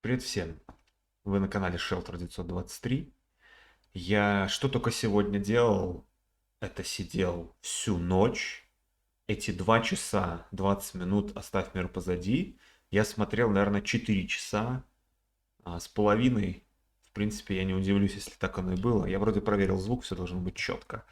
Привет всем! Вы на канале Shelter 923. Я что только сегодня делал, это сидел всю ночь. Эти 2 часа 20 минут «Оставь мир позади» я смотрел, наверное, 4 часа с половиной. В принципе, я не удивлюсь, если так оно и было. Я вроде проверил звук, все должно быть четко.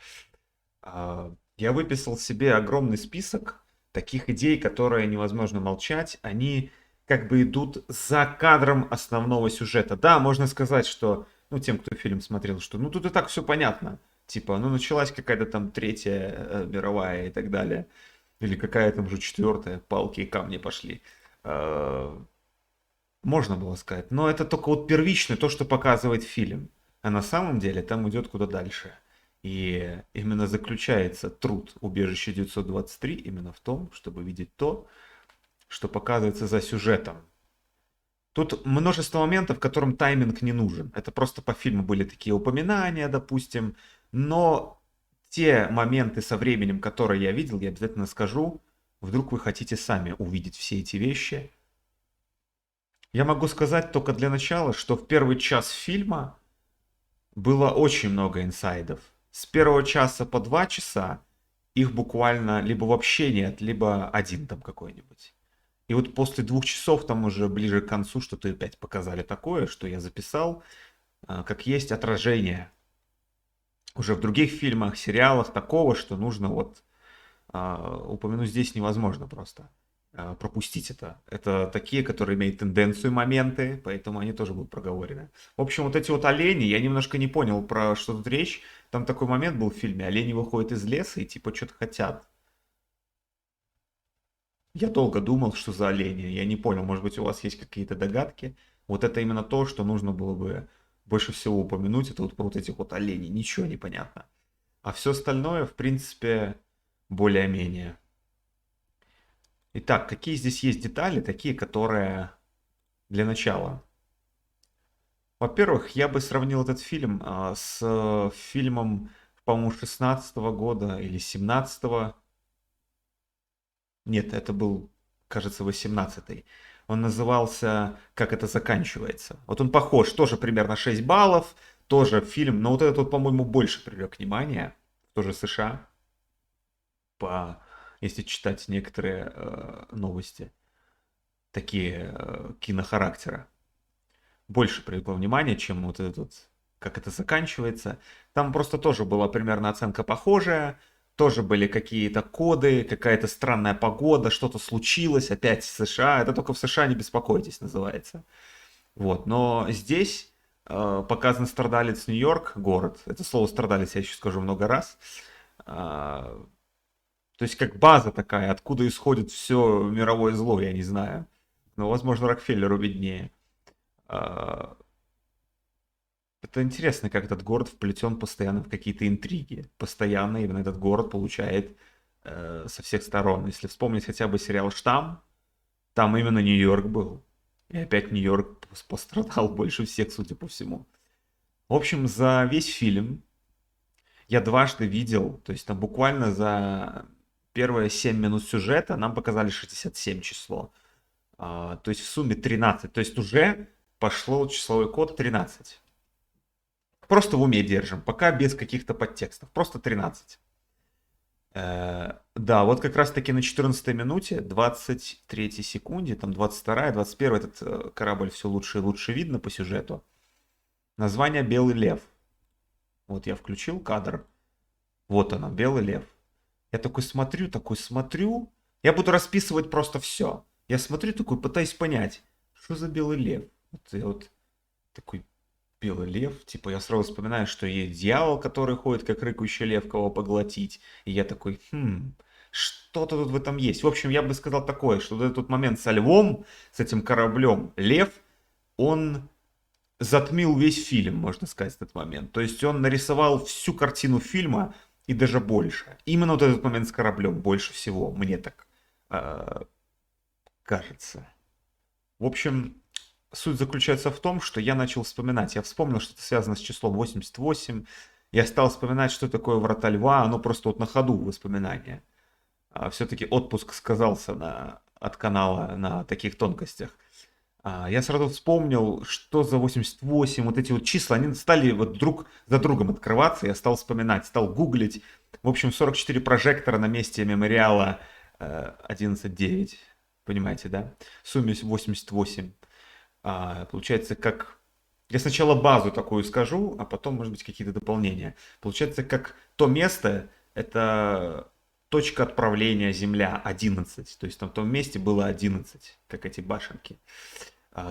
Я выписал себе огромный список таких идей, которые невозможно молчать. Они как бы идут за кадром основного сюжета. Да, можно сказать, что, ну, тем, кто фильм смотрел, что, ну, тут и так все понятно. Типа, ну, началась какая-то там третья мировая и так далее. Или какая там уже четвертая, палки и камни пошли. Э, Можно было сказать. Но это только вот первичное, то, что показывает фильм. А на самом деле там идет куда дальше. И именно заключается труд убежища 923 именно в том, чтобы видеть то, что показывается за сюжетом. Тут множество моментов, которым тайминг не нужен. Это просто по фильму были такие упоминания, допустим. Но те моменты со временем, которые я видел, я обязательно скажу. Вдруг вы хотите сами увидеть все эти вещи. Я могу сказать только для начала, что в первый час фильма было очень много инсайдов. С первого часа по 2 часа их буквально либо вообще нет, либо один там какой-нибудь. И вот после 2 часов, там уже ближе к концу, что-то опять показали такое, что я записал, как есть отражение уже в других фильмах, сериалах такого, что нужно вот упомянуть здесь невозможно просто пропустить это. Это такие, которые имеют тенденцию моменты, поэтому они тоже будут проговорены. В общем, вот эти вот олени, я немножко не понял, про что тут речь. Там такой момент был в фильме, олени выходят из леса и типа что-то хотят. Я долго думал, что за олени, я не понял, может быть у вас есть какие-то догадки. Вот это именно то, что нужно было бы больше всего упомянуть, это вот про вот этих вот оленей, ничего не понятно. А все остальное, в принципе, более-менее. Итак, какие здесь есть детали, такие, которые для начала. Во-первых, я бы сравнил этот фильм с фильмом, по-моему, 16 года или 17-го. Нет, это был, кажется, 18-й. Он назывался «Как это заканчивается». Вот он похож, тоже примерно 6 баллов, тоже фильм, но вот этот вот, по-моему, больше привлек внимание, тоже США, по, если читать некоторые новости, такие кинохарактера. Больше привлекло внимание, чем вот этот вот, как это заканчивается. Там просто тоже была примерно оценка похожая, тоже были какие-то коды, какая-то странная погода, что-то случилось, опять в США. Это только в США не беспокойтесь, называется. Вот, но здесь показан страдалец Нью-Йорк, город. Это слово страдалец я еще скажу много раз. То есть как база такая, откуда исходит все мировое зло, я не знаю. Но, возможно, Рокфеллеру виднее. А, Это интересно, как этот город вплетен постоянно в какие-то интриги. Постоянно именно этот город получает со всех сторон. Если вспомнить хотя бы сериал «Штамм», там именно Нью-Йорк был. И опять Нью-Йорк пострадал больше всех, судя по всему. В общем, за весь фильм я дважды видел, то есть там буквально за первые 7 минут сюжета нам показали 67 число. То есть в сумме 13. То есть уже пошло числовой код 13. Просто в уме держим, пока без каких-то подтекстов. Просто 13. Да, вот как раз таки на 14 минуте, 23 секунде, там 22, 21 этот корабль все лучше и лучше видно по сюжету. Название «Белый лев». Вот я включил кадр. Вот оно, «Белый лев». Я такой смотрю. Я буду расписывать просто все. Я смотрю такой, пытаюсь понять, что за белый лев. Вот я вот такой, белый лев, типа я сразу вспоминаю, что есть дьявол, который ходит как рыкающий лев, кого поглотить. И я такой, что-то тут в этом есть. В общем, я бы сказал такое, что вот этот момент со львом, с этим кораблем, лев, он затмил весь фильм, можно сказать, этот момент. То есть он нарисовал всю картину фильма и даже больше. Именно вот этот момент с кораблем больше всего, мне так э, кажется. В общем, суть заключается в том, что я начал вспоминать. Я вспомнил, что это связано с числом 88. Я стал вспоминать, что такое врата льва. Оно просто вот на ходу воспоминания. Все-таки отпуск сказался от канала на таких тонкостях. Я сразу вспомнил, что за 88, вот эти вот числа, они стали вот друг за другом открываться, я стал вспоминать, стал гуглить. В общем, 44 прожектора на месте мемориала 11.9, понимаете, да? В сумме 88. Получается, как... Я сначала базу такую скажу, а потом, может быть, какие-то дополнения. Получается, как то место, это точка отправления Земля 11. То есть там в том месте было 11, как эти башенки.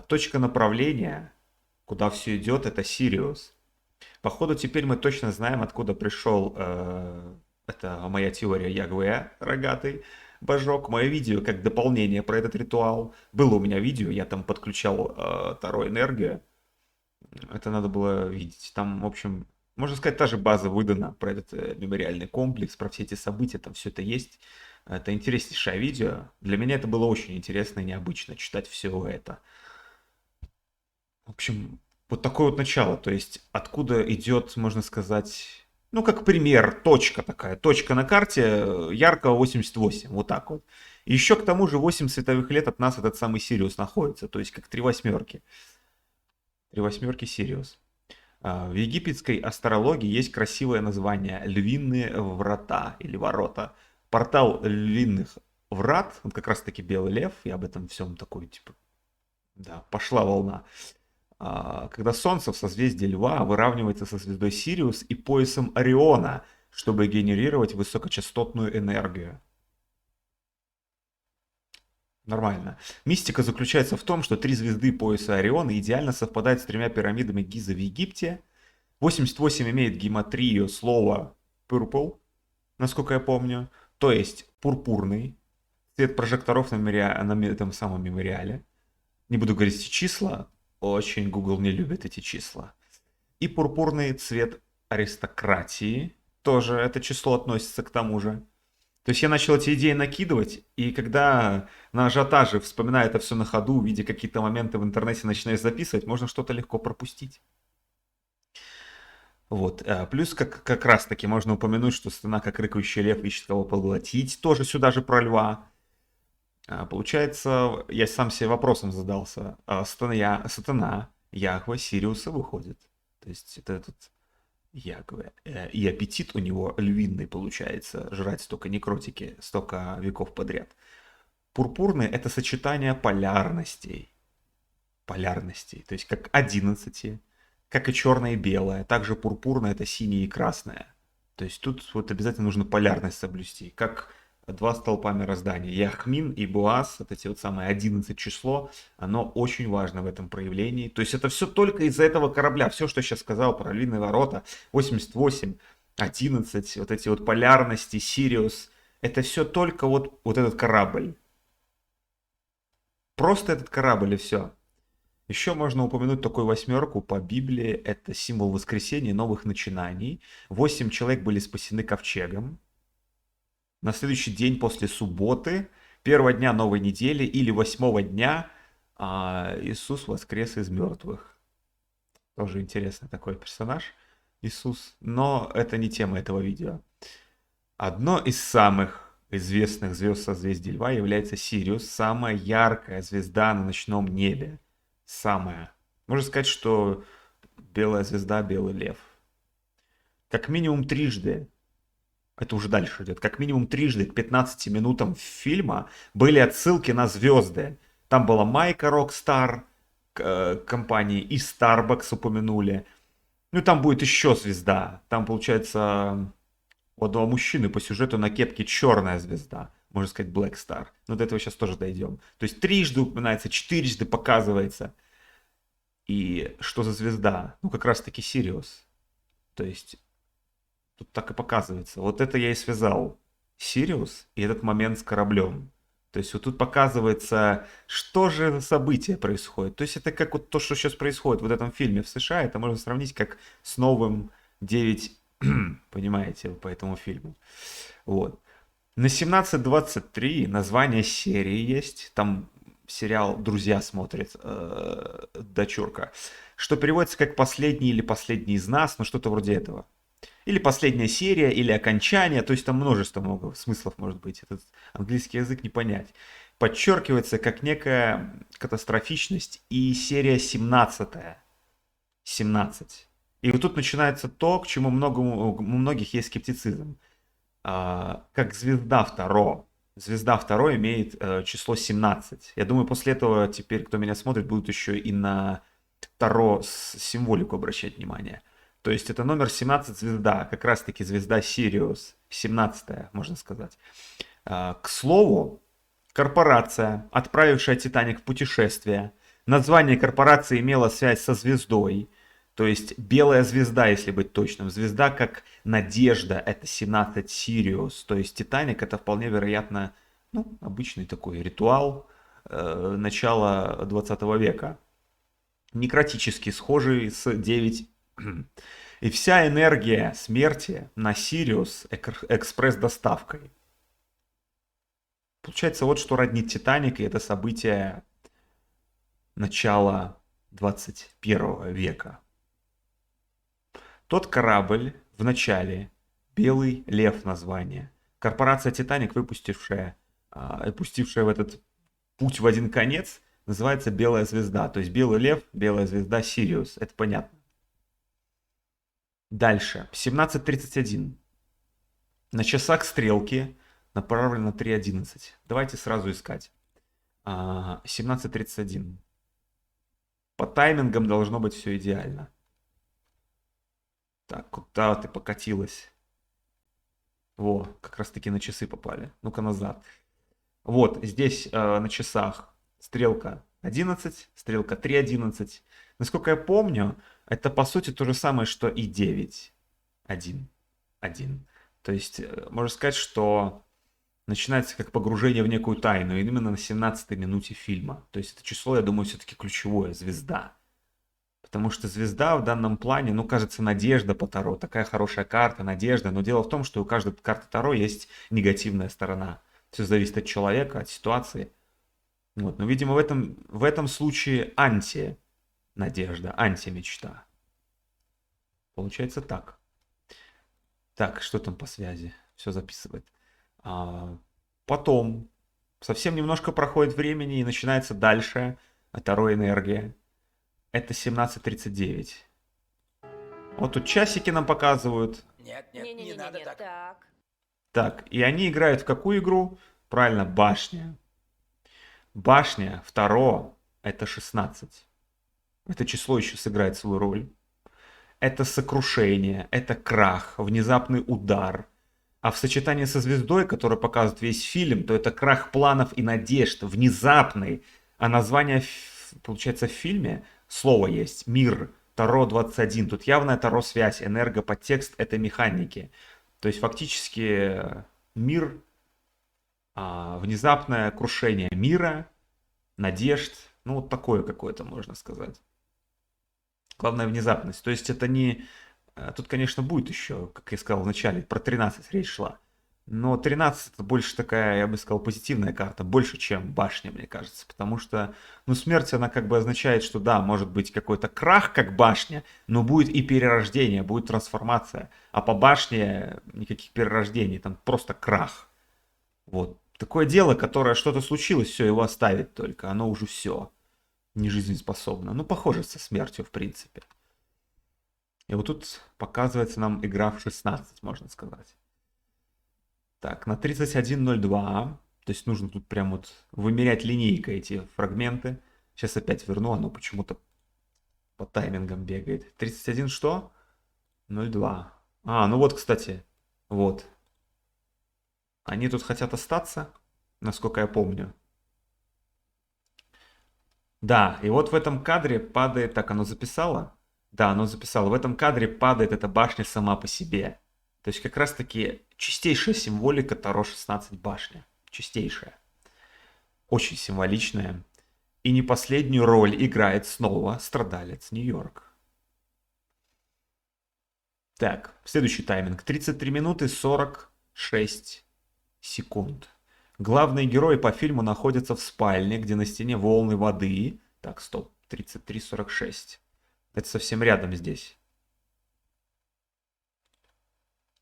Точка направления, куда все идет, это Сириус. Походу, теперь мы точно знаем, откуда пришел, это моя теория Ягвея, рогатый божок. Мое видео как дополнение про этот ритуал. Было у меня видео, я там подключал Таро энергию. Это надо было видеть. Там, в общем, можно сказать, та же база выдана про этот мемориальный комплекс, про все эти события, там все это есть. Это интереснейшее видео. Для меня это было очень интересно и необычно читать все это. В общем, вот такое вот начало. То есть, откуда идет, можно сказать, ну, как пример, точка такая. Точка на карте яркого 88. Вот так вот. И еще к тому же 8 световых лет от нас этот самый Сириус находится. То есть, как три восьмерки. Три восьмерки Сириус. В египетской астрологии есть красивое название «Львиные врата» или «Ворота». Портал львиных врат, вот как раз таки белый лев, и об этом всем такой, типа, да, пошла волна. Когда Солнце в созвездии Льва выравнивается со звездой Сириус и поясом Ориона, чтобы генерировать высокочастотную энергию. Нормально. Мистика заключается в том, что три звезды пояса Ориона идеально совпадают с тремя пирамидами Гиза в Египте. 88 имеет гематрию слова purple, насколько я помню, то есть пурпурный. Цвет прожекторов на этом самом мемориале. Не буду говорить эти числа, очень Google не любит эти числа. И пурпурный цвет аристократии, тоже это число относится к тому же. То есть я начал эти идеи накидывать, и когда на ажиотаже, вспоминая это все на ходу, видя какие-то моменты в интернете, начинаешь записывать, можно что-то легко пропустить. Вот. Плюс как раз таки можно упомянуть, что сатана, как рыкающий лев, ищет кого поглотить. Тоже сюда же про льва. Получается, я сам себе вопросом задался. Сатана Яхва Сириуса выходит. То есть это этот Яхве. И аппетит у него львиный получается. Жрать столько некротики, столько веков подряд. Пурпурный это сочетание полярностей. Полярностей. То есть как 11, как и черное и белое. Также пурпурное это синее и красное. То есть тут вот обязательно нужно полярность соблюсти. Как два столпа мироздания. Яхмин и Буаз, вот эти вот самые 11 число, оно очень важно в этом проявлении. То есть это все только из-за этого корабля. Все, что я сейчас сказал про львиные ворота, 88, 11, вот эти вот полярности, Сириус, это все только вот этот корабль. Просто этот корабль и все. Еще можно упомянуть такую восьмерку по Библии. Это символ воскресения и новых начинаний. 8 человек были спасены ковчегом. На следующий день после субботы, первого дня новой недели или восьмого дня Иисус воскрес из мертвых. Тоже интересный такой персонаж, Иисус. Но это не тема этого видео. Одно из самых известных звезд созвездия Льва является Сириус. Самая яркая звезда на ночном небе. Самая. Можно сказать, что белая звезда, белый лев. Как минимум трижды, это уже дальше идет, как минимум трижды к 15 минутам фильма были отсылки на звезды. Там была майка Rockstar компании и Starbucks упомянули. Ну там будет еще звезда. Там получается у одного мужчины по сюжету на кепке черная звезда. Можно сказать Black Star. Но до этого сейчас тоже дойдем. То есть трижды упоминается, четырежды показывается. И что за звезда? Ну как раз таки Сириус. То есть тут так и показывается. Вот это я и связал. Сириус и этот момент с кораблем. То есть вот тут показывается, что же за событие происходит. То есть это как вот то, что сейчас происходит в этом фильме в США. Это можно сравнить как с новым 9, понимаете, по этому фильму. Вот. На 17:23 название серии есть. Там сериал «Друзья» смотрит дочурка. Что переводится как «Последний» или «Последний из нас», ну что-то вроде этого. Или последняя серия, или окончание. То есть там множество много смыслов может быть. Этот английский язык не понять. подчеркивается как некая катастрофичность и серия 17. 17. И вот тут начинается то, к чему у многих есть скептицизм. Как звезда Второ. Звезда Второ имеет число 17. Я думаю, после этого теперь, кто меня смотрит, будут еще и на Таро с символику обращать внимание. То есть это номер 17 звезда, как раз таки звезда Сириус, 17, можно сказать. К слову, корпорация, отправившая Титаник в путешествие, название корпорации имело связь со звездой, то есть белая звезда, если быть точным. Звезда как надежда, это 17 Сириус. То есть Титаник это вполне вероятно, ну, обычный такой ритуал начала 20 века. Некротически схожий с 9. И вся энергия смерти на Сириус экспресс-доставкой. Получается, вот что роднит Титаник, и это событие начала 21 века. Тот корабль в начале, Белый Лев название, корпорация Титаник, выпустившая в этот путь в один конец, называется Белая Звезда. То есть Белый Лев, Белая Звезда, Сириус. Это понятно. Дальше. 17:31. На часах стрелки направлено 3:11. Давайте сразу искать. 17:31. По таймингам должно быть все идеально. Так, куда ты покатилась? Во, как раз таки на часы попали. Ну-ка назад. Вот, здесь на часах стрелка 11, стрелка 3:11. Насколько я помню, это по сути то же самое, что и 9. 1. 1. То есть, можно сказать, что начинается как погружение в некую тайну, именно на 17-й минуте фильма. То есть это число, я думаю, все-таки ключевое, звезда. Потому что звезда в данном плане, ну, кажется, надежда по Таро. Такая хорошая карта, надежда. Но дело в том, что у каждой карты Таро есть негативная сторона. Все зависит от человека, от ситуации. Вот. Но, видимо, в этом случае анти-надежда, анти-мечта. Получается так. Так, что там по связи? Все записывает. Потом, совсем немножко проходит времени и начинается дальше Таро энергия. Это 17:39. Вот тут часики нам показывают. Нет, нет, не Не-не-не-не, надо так. так. Так, и они играют в какую игру? Правильно, башня. Башня, второ, это 16. Это число еще сыграет свою роль. Это сокрушение, это крах, внезапный удар. А в сочетании со звездой, которая показывает весь фильм, то это крах планов и надежд, внезапный. А название, получается, в фильме, слово есть, мир, Таро 21. Тут явная Таро связь, энергоподтекст это механики. То есть фактически мир, внезапное крушение мира, надежд, ну вот такое какое-то можно сказать. Главная внезапность. То есть это не... Тут, конечно, будет еще, как я сказал в начале, про 13 речь шла. Но 13 это больше такая, я бы сказал, позитивная карта, больше, чем башня, мне кажется. Потому что, ну, смерть, она как бы означает, что да, может быть какой-то крах, как башня, но будет и перерождение, будет трансформация. А по башне никаких перерождений, там просто крах. Вот. Такое дело, которое что-то случилось, все, его оставить только, оно уже все, не жизнеспособно. Ну, похоже со смертью, в принципе. И вот тут показывается нам игра в 16, можно сказать. Так, на 31:02. То есть нужно тут прям вот вымерять линейкой эти фрагменты. Сейчас опять верну, оно почему-то по таймингам бегает. 31 что? 02. Ну вот, кстати. Вот. Они тут хотят остаться, насколько я помню. Да, и вот в этом кадре падает... Так, оно записало? Да, оно записало. В этом кадре падает эта башня сама по себе. То есть как раз таки чистейшая символика Таро 16 башня. Чистейшая. Очень символичная. И не последнюю роль играет снова страдалец Нью-Йорк. Так, следующий тайминг. 33 минуты 46 секунд. Главные герои по фильму находятся в спальне, где на стене волны воды. Так, стоп. 33:46. Это совсем рядом здесь.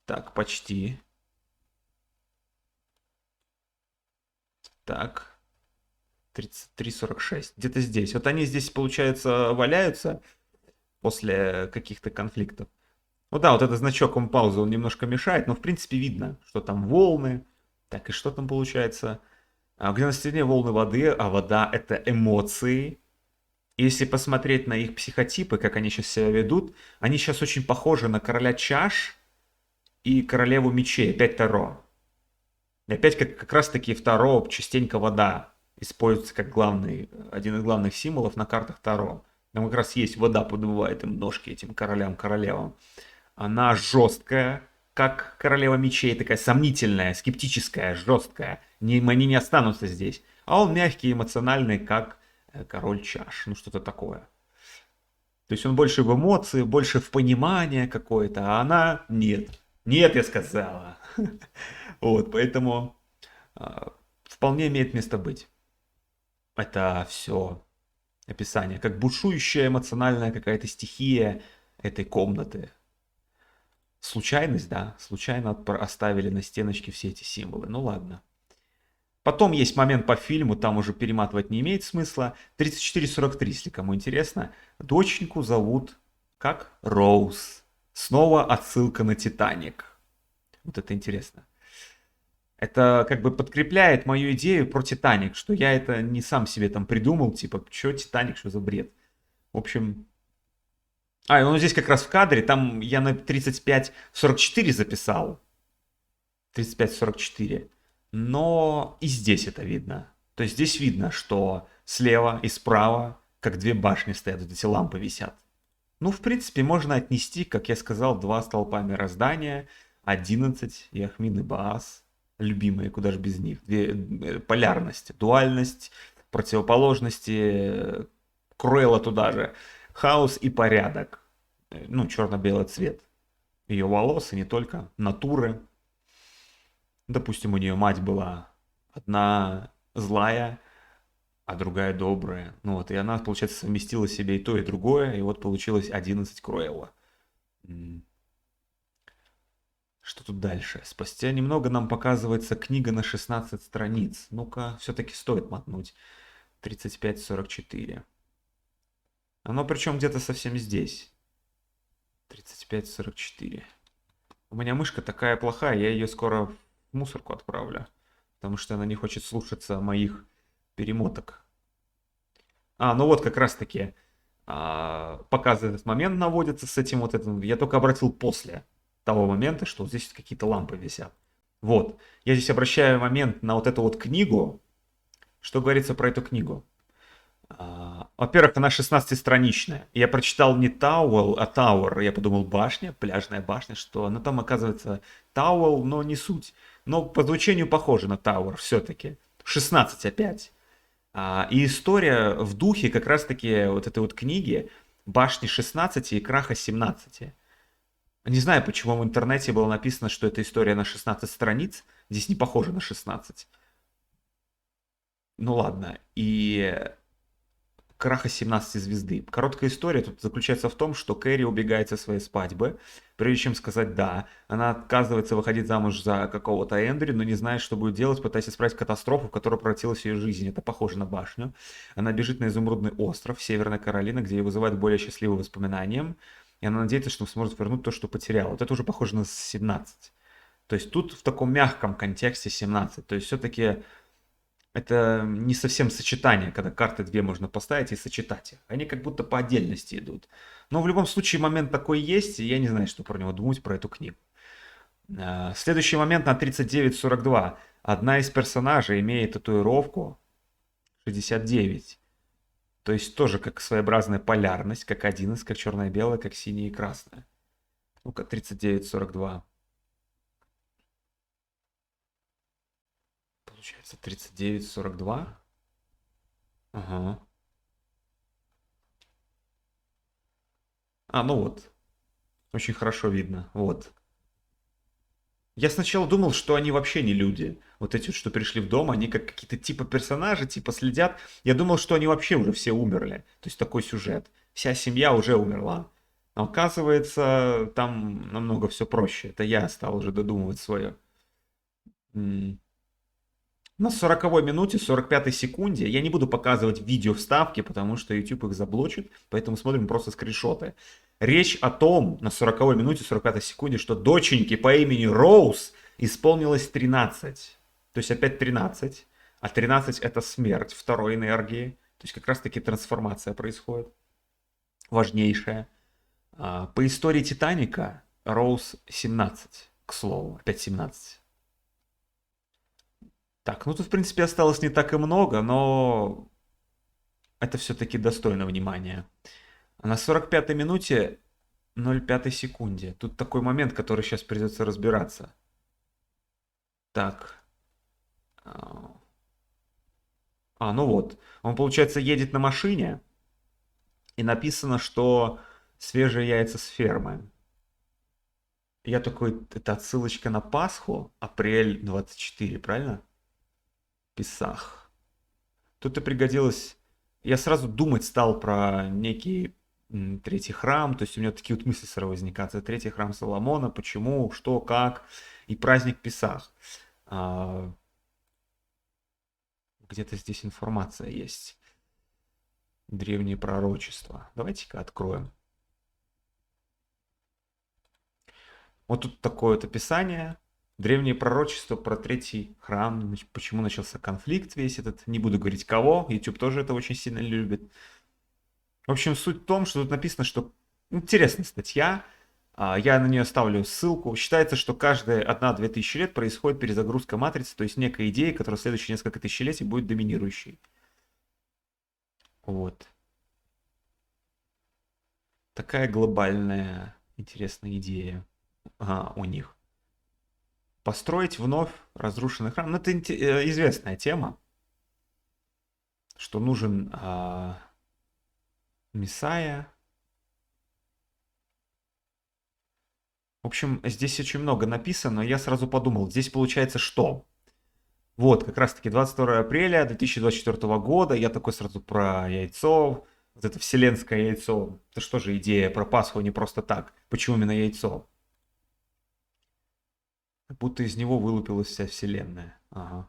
Так, почти. Так. 33-46. Где-то здесь. Вот они здесь, получается, валяются после каких-то конфликтов. Ну да, вот этот значок он паузы, он немножко мешает, но в принципе видно, что там волны. Так, и что там получается? Где на стене волны воды, а вода это эмоции. Если посмотреть на их психотипы, как они сейчас себя ведут, они сейчас очень похожи на короля чаш и королеву мечей, опять Таро. И опять как раз таки в Таро частенько вода используется как главный, один из главных символов на картах Таро. Там как раз есть вода, подбывает им ножки этим королям-королевам. Она жесткая, как королева мечей, такая сомнительная, скептическая, жесткая. Они не останутся здесь. А он мягкий, эмоциональный, как король чаш. Ну, что-то такое. То есть он больше в эмоции, больше в понимание какое-то, а она нет. Нет, я сказала. Вот, поэтому вполне имеет место быть. Это все описание. Как бушующая эмоциональная какая-то стихия этой комнаты. Случайность, да, случайно оставили на стеночке все эти символы. Ну ладно. Потом есть момент по фильму, там уже перематывать не имеет смысла. 34-43, если кому интересно. Доченьку зовут как Роуз. Снова отсылка на Титаник. Вот это интересно. Это как бы подкрепляет мою идею про Титаник, что я это не сам себе там придумал, типа, что Титаник, что за бред. В общем, и он здесь как раз в кадре, там я на 35-44 записал. 35-44. Но и здесь это видно. То есть здесь видно, что слева и справа, как две башни стоят, вот эти лампы висят. Ну, в принципе, можно отнести, как я сказал, два столпа мироздания, 11 и Ахмин и Баас, любимые, куда же без них. Полярность, дуальность, противоположности, Круэлла туда же, хаос и порядок. Ну, черно-белый цвет ее волос, и не только, натуры. Допустим, у нее мать была одна злая, а другая добрая. Ну вот, и она, получается, совместила себе и то, и другое, и вот получилось 11 Круэлла. Что тут дальше? Спустя немного нам показывается книга на 16 страниц. Ну-ка, все-таки стоит мотнуть. 35-44. Оно причем где-то совсем здесь. 35-44. У меня мышка такая плохая, я ее скоро в мусорку отправлю. Потому что она не хочет слушаться моих перемоток. Ну вот как раз таки показывает этот момент, наводится с этим вот этим. Я только обратил после того момента, что здесь какие-то лампы висят. Вот. Я здесь обращаю момент на вот эту вот книгу. Что говорится про эту книгу? Во-первых, она 16-страничная. Я прочитал не Тауэлл, а Тауэр. Я подумал, башня, пляжная башня, что она там оказывается Тауэлл, но не суть. Но по звучанию похоже на Тауэр все-таки. 16 опять. И история в духе как раз-таки вот этой вот книги «Башни 16 и краха 17». Не знаю, почему в интернете было написано, что это история на 16 страниц. Здесь не похоже на 16. Ну ладно. И краха 17 звезды. Короткая история тут заключается в том, что Кэрри убегает со своей свадьбы, прежде чем сказать «да». Она отказывается выходить замуж за какого-то Эндрю, но не знает, что будет делать, пытаясь исправить катастрофу, в которую превратилась ее жизнь. Это похоже на башню. Она бежит на изумрудный остров, Северная Каролина, где ее вызывают более счастливые воспоминания. И она надеется, что сможет вернуть то, что потеряла. Вот это уже похоже на 17. То есть тут в таком мягком контексте 17. То есть все-таки это не совсем сочетание, когда карты две можно поставить и сочетать их. Они как будто по отдельности идут. Но в любом случае момент такой есть, и я не знаю, что про него думать, про эту книгу. Следующий момент на 39-42. Одна из персонажей имеет татуировку 69. То есть тоже как своеобразная полярность, как 11, как черное и белое, как синее и красное. Ну-ка, 39-42. Получается 39-42. Ага. Ну вот. Очень хорошо видно. Вот. Я сначала думал, что они вообще не люди. Вот эти, что пришли в дом, они как какие-то типа персонажи, типа следят. Я думал, что они вообще уже все умерли. То есть такой сюжет. Вся семья уже умерла. Но оказывается, там намного все проще. Это я стал уже додумывать свое. Ну На 40-й минуте, 45-й секунде, я не буду показывать видео вставки, потому что YouTube их заблочит, поэтому смотрим просто скриншоты. Речь о том, на 40-й минуте, 45-й секунде, что доченьке по имени Роуз исполнилось 13. То есть опять 13. А 13 это смерть второй энергии. То есть как раз таки трансформация происходит. Важнейшая. По истории Титаника Роуз 17, к слову. Опять 17. Так, ну тут в принципе осталось не так и много, но это все-таки достойно внимания. А на 45-й минуте 0,5 секунде. Тут такой момент, который сейчас придется разбираться. Так. Ну вот. Он, получается, едет на машине. И написано, что свежие яйца с фермы. Я такой, это отсылочка на Пасху, апрель 24, правильно? Песах. Тут и пригодилось. Я сразу думать стал про некий третий храм, то есть у меня такие вот мысли сразу возникают. Это третий храм Соломона, почему, что, как, и праздник Песах. Где-то здесь информация есть. Древние пророчества. Давайте-ка откроем. Вот тут такое вот описание. Древние пророчества про третий храм, почему начался конфликт весь этот. Не буду говорить кого, YouTube тоже это очень сильно любит. В общем, суть в том, что тут написано, что интересная статья. Я на нее ставлю ссылку. Считается, что каждые 1-2 тысячи лет происходит перезагрузка матрицы, то есть некая идея, которая в следующие несколько тысячелетий будет доминирующей. Вот. Такая глобальная интересная идея у них. Построить вновь разрушенный храм. Ну, это известная тема, что нужен Мессия. В общем, здесь очень много написано, я сразу подумал, здесь получается что? Вот, как раз таки 22 апреля 2024 года, я такой сразу про яйцо, вот это вселенское яйцо. Это что же идея про Пасху не просто так? Почему именно яйцо? Как будто из него вылупилась вся вселенная. Ага.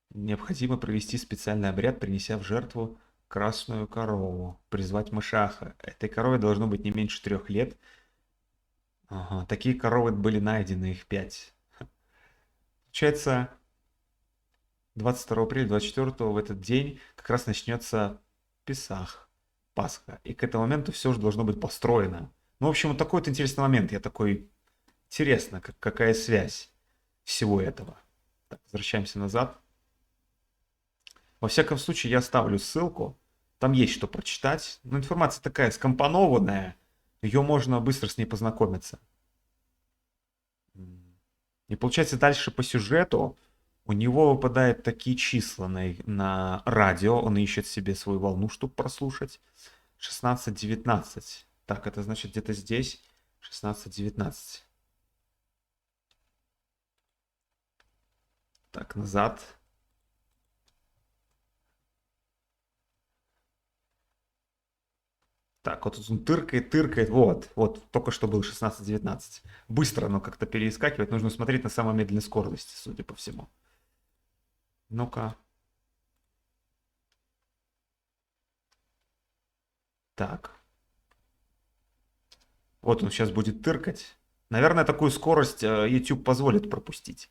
Необходимо провести специальный обряд, принеся в жертву красную корову, призвать Машаха. Этой корове должно быть не меньше 3 лет. Ага, такие коровы были найдены, их 5. Получается, 22 апреля 24 в этот день как раз начнется Песах, Пасха. И к этому моменту все уже должно быть построено. Ну, в общем, вот такой вот интересный момент. Я такой, интересно, какая связь всего этого. Так, возвращаемся назад. Во всяком случае, я ставлю ссылку. Там есть что прочитать. Но информация такая скомпонованная. Ее можно быстро с ней познакомиться. И получается, дальше по сюжету у него выпадают такие числа на радио. Он ищет себе свою волну, чтобы прослушать. 16-19. Так, это значит где-то здесь. 16-19. Так, назад. Так, вот тут он тыркает, тыркает. Вот, только что был 16-19. Быстро оно как-то перескакивает. Нужно смотреть на самой медленной скорости, судя по всему. Ну-ка. Так. Вот он сейчас будет тыркать. Наверное, такую скорость YouTube позволит пропустить.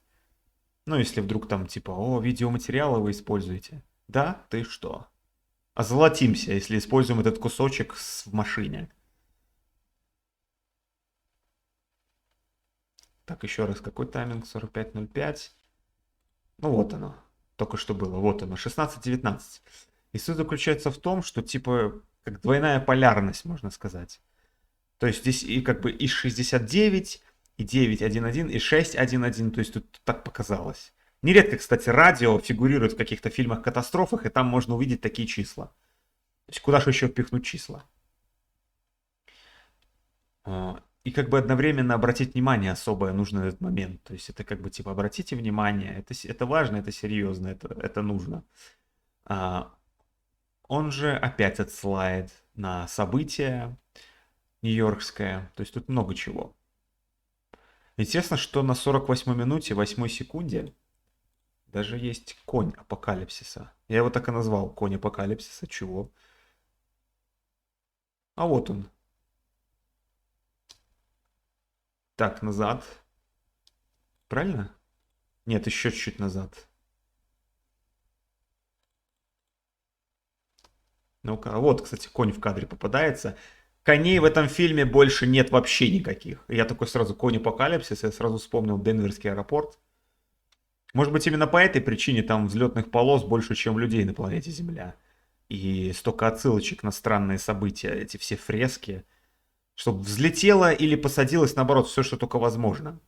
Ну, если вдруг там типа, видеоматериалы вы используете. Да? Ты что? Озолотимся, если используем этот кусочек в машине. Так, еще раз, какой тайминг? 45:05. Ну, вот оно. Только что было. Вот оно, 16:19. И суть заключается в том, что типа, как двойная полярность, можно сказать. То есть здесь и как бы и 69, и 9.1.1, и 6.1.1. То есть тут так показалось. Нередко, кстати, радио фигурирует в каких-то фильмах-катастрофах, и там можно увидеть такие числа. То есть куда же еще впихнуть числа? И как бы одновременно обратить внимание особое нужно на этот момент. То есть это как бы типа обратите внимание, это важно, это серьезно, это нужно. Он же опять отсылает на события нью-йоркское. То есть тут много чего. Естественно, что на 48 минуте, 8 секунде Даже есть конь апокалипсиса. Я его так и назвал. Конь апокалипсиса. Чего? А вот он. Так, назад. Правильно? Нет, еще чуть-чуть назад. Ну-ка, а вот, кстати, конь в кадре попадается. Коней в этом фильме больше нет вообще никаких. Я такой сразу конь апокалипсис, я сразу вспомнил Денверский аэропорт. Может быть, именно по этой причине там взлетных полос больше, чем людей на планете Земля. И столько отсылочек на странные события, эти все фрески. Чтобы взлетело или посадилось, наоборот, все, что только возможно.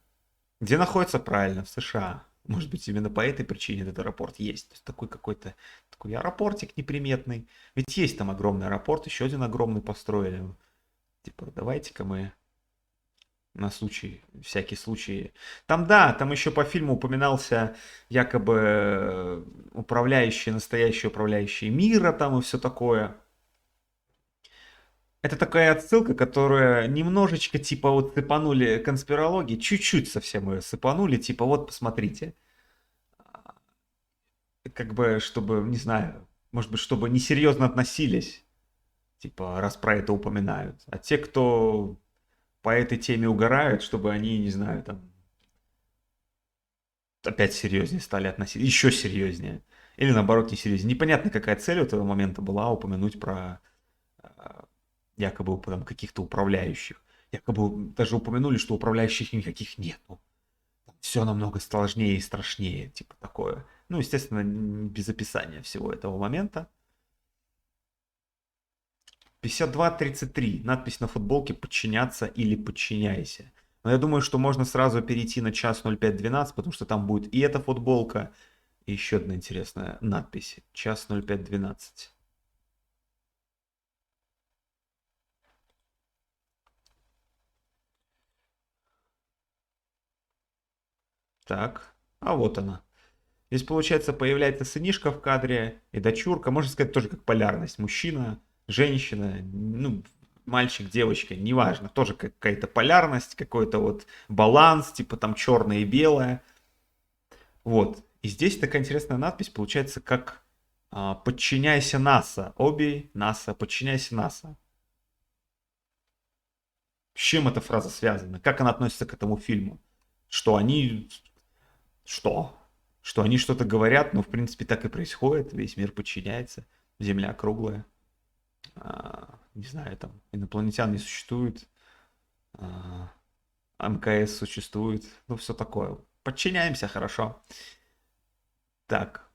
Где находится правильно? В США. Может быть, именно по этой причине этот аэропорт есть. То есть такой какой-то такой аэропортик неприметный. Ведь есть там огромный аэропорт, еще один огромный построили. Типа, давайте-ка мы на случай, всякий случай. Там, да, там еще по фильму упоминался якобы управляющий, настоящий управляющий мира там и все такое. Это такая отсылка, которая немножечко типа вот сыпанули конспирологии, чуть-чуть совсем ее сыпанули, типа вот посмотрите. Как бы, чтобы, не знаю, может быть, чтобы несерьезно относились, типа, раз про это упоминают. А те, кто по этой теме угорают, чтобы они, не знаю, там, опять серьезнее стали относиться, еще серьезнее. Или наоборот, не серьезнее. Непонятно, какая цель у этого момента была упомянуть про якобы там каких-то управляющих. Якобы даже упомянули, что управляющих никаких нету. Все намного сложнее и страшнее, типа такое. Ну, естественно, без описания всего этого момента. 52-33. Надпись на футболке «Подчиняться» или «Подчиняйся». Но я думаю, что можно сразу перейти на час 05:12, потому что там будет и эта футболка, и еще одна интересная надпись. Час 05:12. Так, а вот она. Здесь, получается, появляется сынишка в кадре и дочурка. Можно сказать, тоже как полярность. Мужчина, женщина, ну, мальчик, девочка, неважно. Тоже какая-то полярность, какой-то вот баланс, типа там черное и белое. Вот. И здесь такая интересная надпись, получается, как «Подчиняйся НАСА». Оби, НАСА, подчиняйся НАСА. С чем эта фраза связана? Как она относится к этому фильму? Что они... Что? Что они что-то говорят, но в принципе так и происходит. Весь мир подчиняется. Земля круглая. Не знаю, там инопланетян не существует. МКС существует. Ну, все такое. Подчиняемся, хорошо. Так,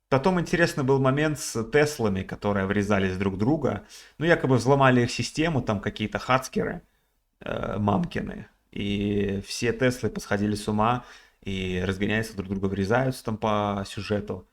потом интересный был момент с Теслами, которые врезались друг в друга. Ну, якобы взломали их систему, там какие-то хацкеры, мамкины. И все Теслы посходили с ума и разгоняются, друг друга врезаются там по сюжету.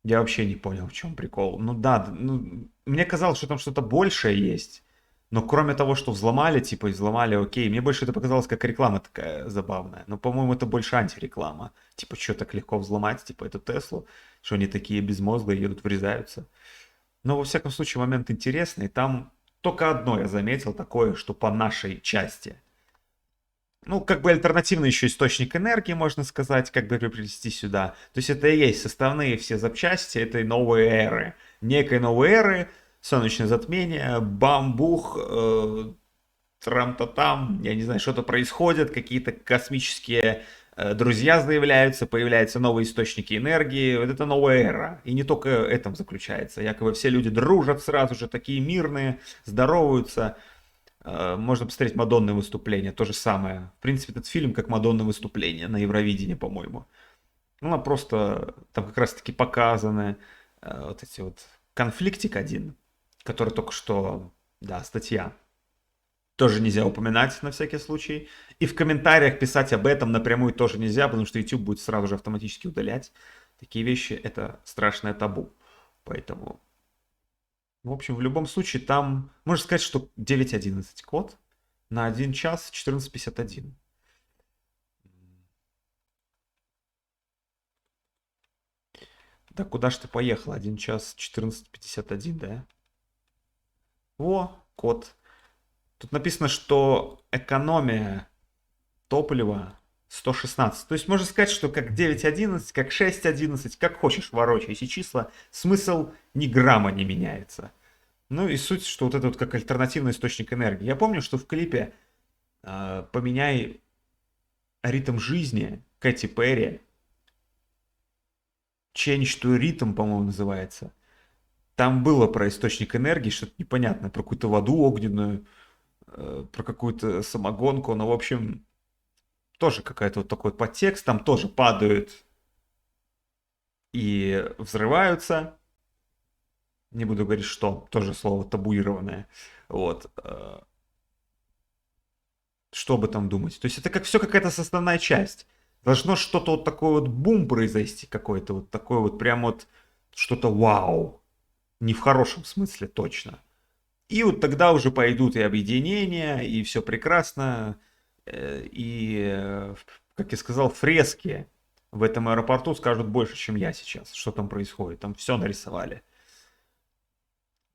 Я вообще не понял, в чем прикол. Ну да, ну, мне казалось, что там что-то большее есть. Но кроме того, что взломали, типа, взломали, окей, мне больше это показалось как реклама такая забавная. Но, по-моему, это больше антиреклама. Типа, что так легко взломать, типа, эту Теслу, что они такие безмозглые, едут, врезаются. Но, во всяком случае, момент интересный. Там только одно я заметил такое, что по нашей части. Ну, как бы альтернативный еще источник энергии, можно сказать, как бы приплести сюда. То есть это и есть составные все запчасти этой новой эры. Некой новой эры, солнечное затмение, бамбух, трам-та-там, я не знаю, что-то происходит, какие-то космические друзья заявляются, появляются новые источники энергии. Вот это новая эра. И не только этом заключается. Якобы все люди дружат сразу же, такие мирные, здороваются. Можно посмотреть Мадонны выступления, то же самое. В принципе, этот фильм как Мадонны выступление на Евровидении, по-моему. Ну, она просто там как раз-таки показаны вот эти вот конфликтик один, который только что, да, статья. Тоже нельзя упоминать на всякий случай. И в комментариях писать об этом напрямую тоже нельзя, потому что YouTube будет сразу же автоматически удалять. Такие вещи это страшное табу. Поэтому, в общем, в любом случае там, можно сказать, что 9:11 код на 1 час 14:51. Да куда ж ты поехал? 1 час 14:51, да? О, код. Тут написано, что экономия топлива 116. То есть можно сказать, что как 9.11, как 6.11, как хочешь ворочай эти числа, смысл ни грамма не меняется. Ну и суть, что вот это вот как альтернативный источник энергии. Я помню, что в клипе «Поменяй ритм жизни» Кэти Перри, Change to Rhythm, по-моему, называется. Там было про источник энергии, что-то непонятное, про какую-то воду огненную, про какую-то самогонку. Но, в общем, тоже какая-то вот такой вот подтекст. Там тоже падают и взрываются. Не буду говорить, что. Тоже слово табуированное. Вот. Что об этом думать? То есть это как все какая-то составная часть. Должно что-то вот такое вот бум произойти какой-то. Вот такой вот прям вот что-то вау. Не в хорошем смысле точно. И вот тогда уже пойдут и объединения, и все прекрасно. Как я сказал, фрески в этом аэропорту скажут больше, чем я сейчас, что там происходит. Там все нарисовали.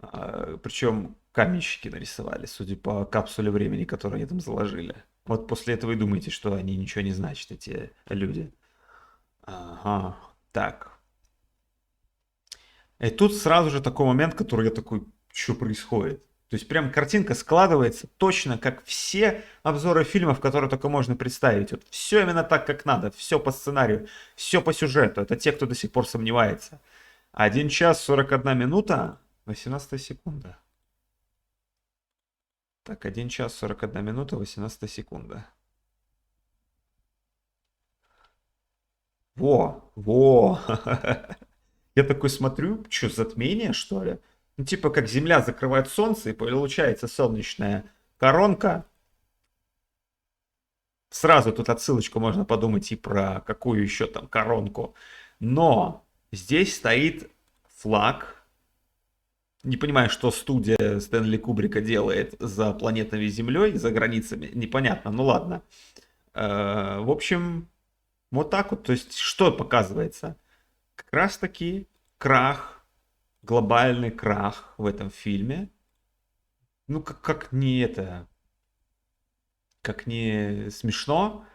Причем каменщики нарисовали, судя по капсуле времени, которую они там заложили. Вот после этого и думаете, что они ничего не значат, эти люди. Ага, так. И тут сразу же такой момент, который я такой, что происходит? То есть прям картинка складывается точно, как все обзоры фильмов, которые только можно представить. Вот все именно так, как надо, все по сценарию, все по сюжету. Это те, кто до сих пор сомневается. 1 час 41 минута, 18 секунда. Так, 1 час 41 минута, 18 секунда. Во. Я такой смотрю, что, затмение, что ли? Ну, типа, как Земля закрывает Солнце, и получается солнечная коронка. Сразу тут отсылочку можно подумать и про какую еще там коронку. Но здесь стоит флаг. Не понимаю, что студия Стэнли Кубрика делает за планетами Землей, за границами. Непонятно, ну ладно. В общем, вот так вот. То есть, что показывается? Как раз таки крах, глобальный крах в этом фильме. Ну, как не это, как не смешно,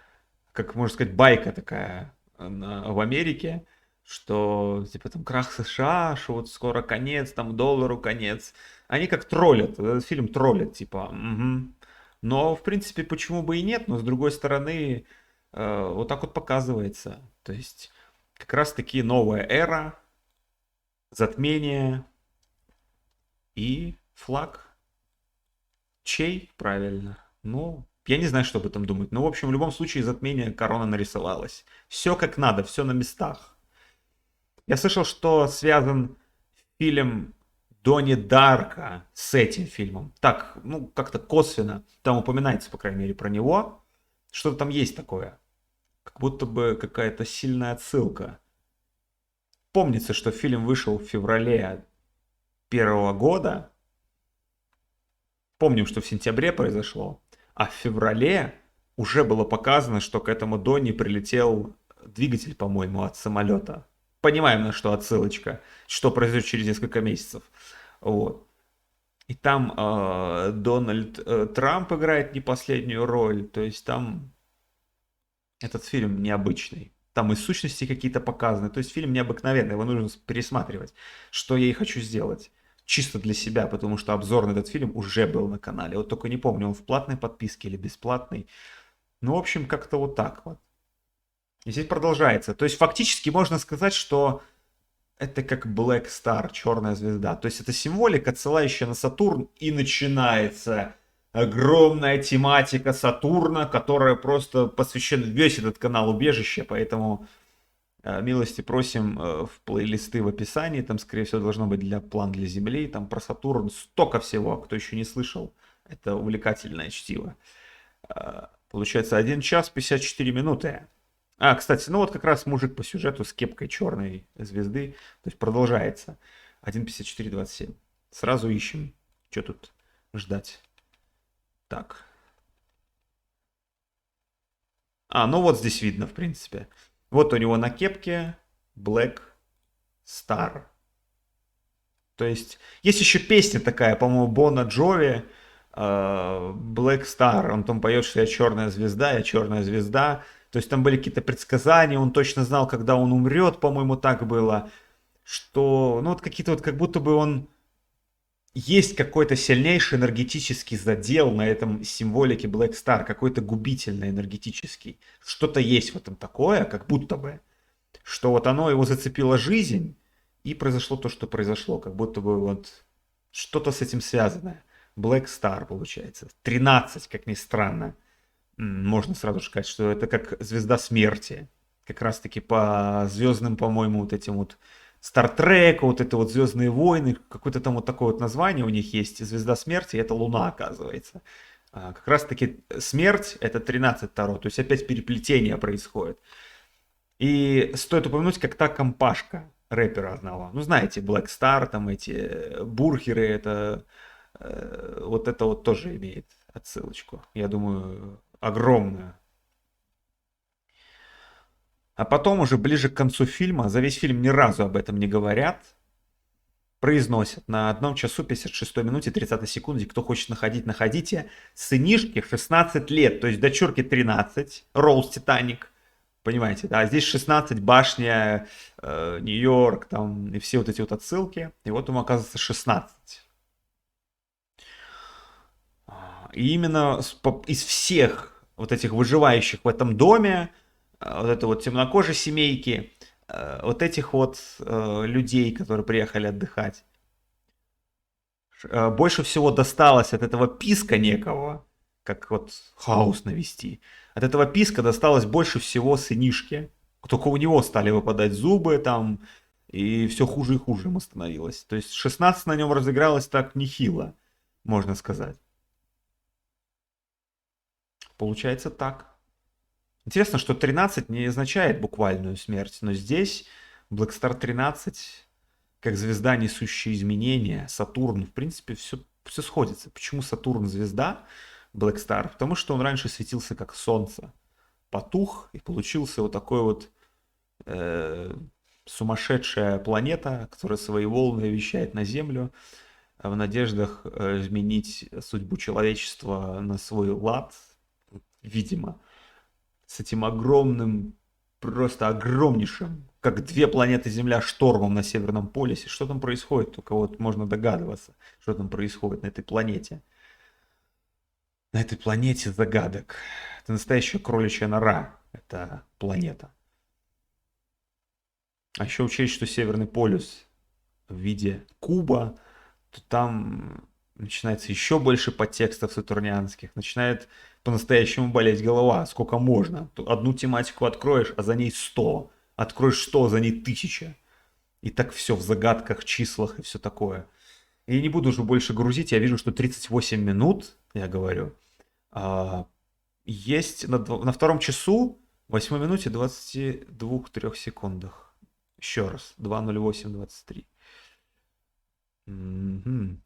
как, можно сказать, байка такая в Америке, что, типа, там, крах США, что вот скоро конец, там, доллару конец. Они как троллят, этот фильм троллят, типа, угу. Но, в принципе, почему бы и нет, но, с другой стороны, вот так вот показывается. То есть, как раз-таки новая эра, затмение и флаг. Чей? Правильно. Ну, я не знаю, что об этом думать. Ну, в общем, в любом случае затмение корона нарисовалась. Все как надо, все на местах. Я слышал, что связан фильм Донни Дарка с этим фильмом. Так, ну, как-то косвенно. Там упоминается, по крайней мере, про него. Что-то там есть такое. Как будто бы какая-то сильная отсылка. Помнится, что фильм вышел в феврале первого года. Помним, что в сентябре произошло. А в феврале уже было показано, что к этому Донни прилетел двигатель, по-моему, от самолета. Понимаем, на что отсылочка, что произойдет через несколько месяцев. Вот. И там Дональд Трамп играет не последнюю роль. То есть там этот фильм необычный. Там и сущности какие-то показаны. То есть фильм необыкновенный, его нужно пересматривать. Что я и хочу сделать. Чисто для себя, потому что обзор на этот фильм уже был на канале. Вот только не помню, он в платной подписке или бесплатной. Ну, в общем, как-то вот так вот. И здесь продолжается. То есть фактически можно сказать, что это как Black Star, черная звезда. То есть это символика, отсылающая на Сатурн, и начинается огромная тематика Сатурна, которая просто посвящена весь этот канал убежище, поэтому милости просим в плейлисты в описании, там, скорее всего, должно быть план для Земли, там про Сатурн столько всего, кто еще не слышал, это увлекательное чтиво. Получается 1 час 54 минуты. Кстати, ну вот как раз мужик по сюжету с кепкой черной звезды. То есть продолжается. 1:54:27. Сразу ищем. Что тут ждать? Так. Ну вот здесь видно, в принципе. Вот у него на кепке Black Star. То есть, есть еще песня такая, по-моему, Бона Джови, Black Star. Он там поет, что я черная звезда, То есть там были какие-то предсказания, он точно знал, когда он умрет, по-моему, так было. Что, ну вот какие-то вот, как будто бы он есть какой-то сильнейший энергетический задел на этом символике Black Star, какой-то губительный энергетический. Что-то есть в этом такое, как будто бы, что вот оно его зацепило жизнь, и произошло то, что произошло, как будто бы вот что-то с этим связанное. Black Star получается. 13, как ни странно. Можно сразу сказать, что это как звезда смерти. Как раз таки по звездным, по-моему, вот этим вот Стартрек, вот это вот Звездные войны, какое-то там вот такое вот название у них есть, Звезда смерти, это Луна, оказывается. Как раз таки смерть это 13 Таро, то есть опять переплетение происходит. И стоит упомянуть, как та компашка рэпера одного. Ну, знаете, Black Star, там эти бурхеры, это вот это вот тоже имеет отсылочку. Я думаю, огромную. А потом уже ближе к концу фильма, за весь фильм ни разу об этом не говорят, произносят на 1 часу 56 минуте 30 секунде, кто хочет находить, находите, сынишке 16 лет, то есть дочурке 13, Роуз Титаник, понимаете, да, здесь 16, башня, Нью-Йорк, там, и все вот эти вот отсылки, и вот ему оказывается 16. И именно из всех вот этих выживающих в этом доме, вот это вот темнокожей семейки, вот этих вот людей, которые приехали отдыхать, больше всего досталось от этого писка некого, как вот хаос навести. От этого писка досталось больше всего сынишке. Только у него стали выпадать зубы там, и все хуже и хуже ему становилось. То есть 16 на нем разыгралось так нехило, можно сказать. Получается так. Интересно, что 13 не означает буквальную смерть, но здесь Black Star 13, как звезда, несущая изменения, Сатурн, в принципе, все сходится. Почему Сатурн звезда Black Star? Потому что он раньше светился как Солнце. Потух, и получился вот такой вот э, сумасшедшая планета, которая свои волны вещает на Землю в надеждах изменить судьбу человечества на свой лад, видимо, с этим огромным, просто огромнейшим, как две планеты Земля, штормом на Северном полюсе. Что там происходит? Только вот можно догадываться, что там происходит на этой планете. На этой планете загадок. Это настоящая кроличья нора, эта планета. А еще учесть, что Северный полюс в виде куба, то там начинается еще больше подтекстов сатурнианских, начинает по-настоящему болеть голова, сколько можно. Одну тематику откроешь, а за ней 100. Откроешь 100, а за ней 1000. И так все в загадках, числах и все такое. И я не буду уже больше грузить, я вижу, что 38 минут, я говорю, есть на 2 часу, 8 минуте 22-3 секундах. Еще раз, 2:08:23. Мгм.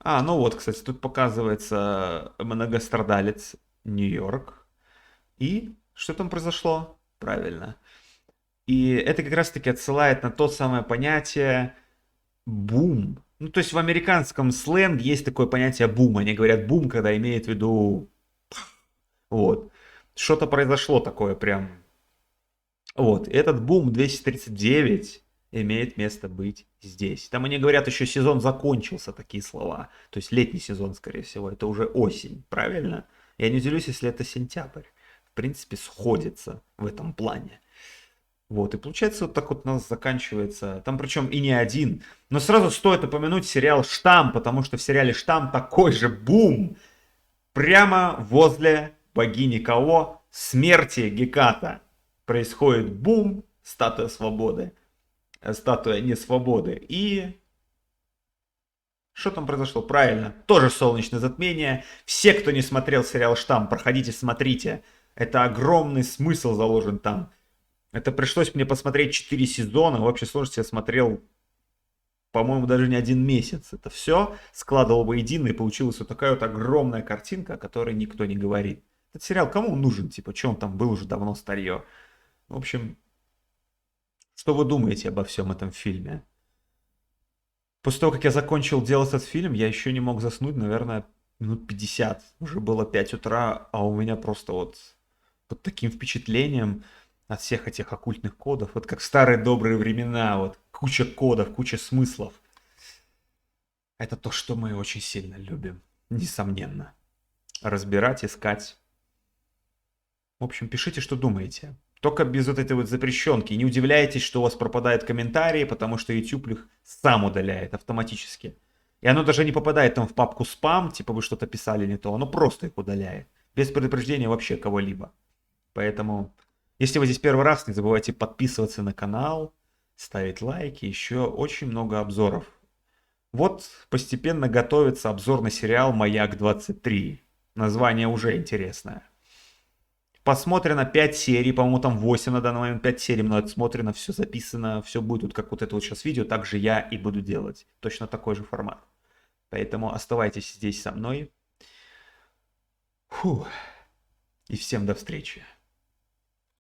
Ну вот, кстати, тут показывается многострадалец Нью-Йорк. И что там произошло? Правильно. И это как раз-таки отсылает на то самое понятие бум. Ну, то есть в американском сленге есть такое понятие бум. Они говорят бум, когда имеют в виду вот. Что-то произошло такое прям. Вот. Этот бум 239 имеет место быть здесь. Там они говорят, еще сезон закончился, такие слова. То есть летний сезон, скорее всего. Это уже осень, правильно? Я не удивлюсь, если это сентябрь. В принципе, сходится в этом плане. Вот, и получается вот так вот у нас заканчивается. Там причем и не один. Но сразу стоит упомянуть сериал «Штамм», потому что в сериале «Штамм» такой же бум. Прямо возле богини кого? Смерти Геката. Происходит бум, статуя свободы. Статуя не свободы. И что там произошло? Правильно, тоже солнечное затмение. Все, кто не смотрел сериал «Штамм», проходите, смотрите. Это огромный смысл заложен там. Это пришлось мне посмотреть 4 сезона. В общей сложности я смотрел, по-моему, даже не 1 месяц. Это все складывал воедино, и получилась вот такая вот огромная картинка, о которой никто не говорит. Этот сериал кому он нужен? Типа, что он там был уже давно старье? В общем, что вы думаете обо всем этом фильме? После того, как я закончил делать этот фильм, я еще не мог заснуть, наверное, минут 50. Уже было 5 утра, а у меня просто вот под таким впечатлением от всех этих оккультных кодов. Вот как в старые добрые времена, вот куча кодов, куча смыслов. Это то, что мы очень сильно любим. Несомненно. Разбирать, искать. В общем, пишите, что думаете. Только без вот этой вот запрещенки. Не удивляйтесь, что у вас пропадают комментарии, потому что YouTube их сам удаляет автоматически. И оно даже не попадает там в папку спам, типа вы что-то писали не то. Оно просто их удаляет. Без предупреждения вообще кого-либо. Поэтому, если вы здесь первый раз, не забывайте подписываться на канал, ставить лайки. Еще очень много обзоров. Вот постепенно готовится обзор на сериал «Маяк-23». Название уже интересное. Посмотрено 5 серий, по-моему, там 8 на данный момент, 5 серий, но отсмотрено, все записано, все будет вот как вот это вот сейчас видео, так же я и буду делать. Точно такой же формат. Поэтому оставайтесь здесь со мной. Фух. И всем до встречи.